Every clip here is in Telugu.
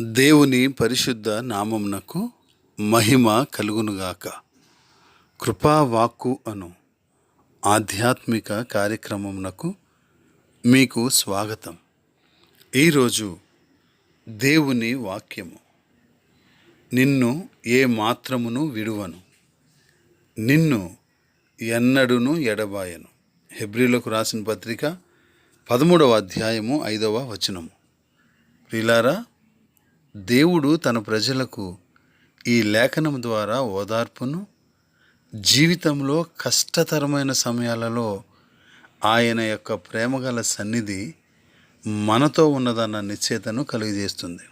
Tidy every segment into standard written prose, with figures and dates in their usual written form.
దేవుని పరిశుద్ధ నామమునకు మహిమ కలుగునుగాక. కృపావాక్కు అను ఆధ్యాత్మిక కార్యక్రమమునకు మీకు స్వాగతం. ఈరోజు దేవుని వాక్యము, నిన్ను ఏ మాత్రమును విడువను, నిన్ను ఎన్నడును ఎడబాయను. హెబ్రీలకు రాసిన పత్రిక 13వ అధ్యాయము 5వ వచనము. ప్రియులారా, దేవుడు తన ప్రజలకు ఈ లేఖనం ద్వారా ఓదార్పును, జీవితంలో కష్టతరమైన సమయాలలో ఆయన యొక్క ప్రేమగల సన్నిధి మనతో ఉన్నదన్న నిశ్చయతను కలిగజేస్తుంది.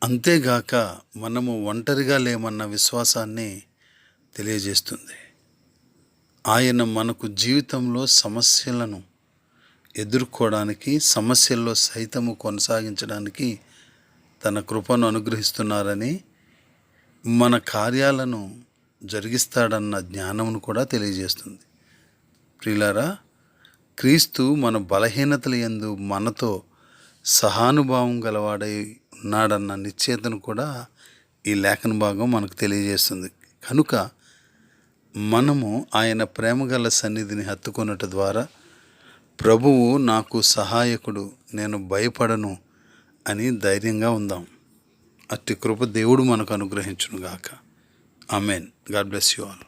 అంతేగాక మనము ఒంటరిగా లేమన్న విశ్వాసాన్ని తెలియజేస్తుంది. ఆయన మనకు జీవితంలో సమస్యలను ఎదుర్కోవడానికి, సమస్యల్లో సైతము కొనసాగించడానికి తన కృపను అనుగ్రహిస్తున్నారని, మన కార్యాలను జరిగిస్తాడన్న జ్ఞానమును కూడా తెలియజేస్తుంది. ప్రియులారా, క్రీస్తు మన బలహీనతల యందు మనతో సహానుభావం గలవాడై ఉన్నాడన్న నిశ్చయతను కూడా ఈ లేఖన భాగం మనకు తెలియజేస్తుంది. కనుక మనము ఆయన ప్రేమగల సన్నిధిని హత్తుకొనుట ద్వారా, ప్రభువు నాకు సహాయకుడు, నేను భయపడను అని ధైర్యంగా ఉందాం. అట్టి కృప దేవుడు మనకు అనుగ్రహించునుగాక. Amen. God bless you all.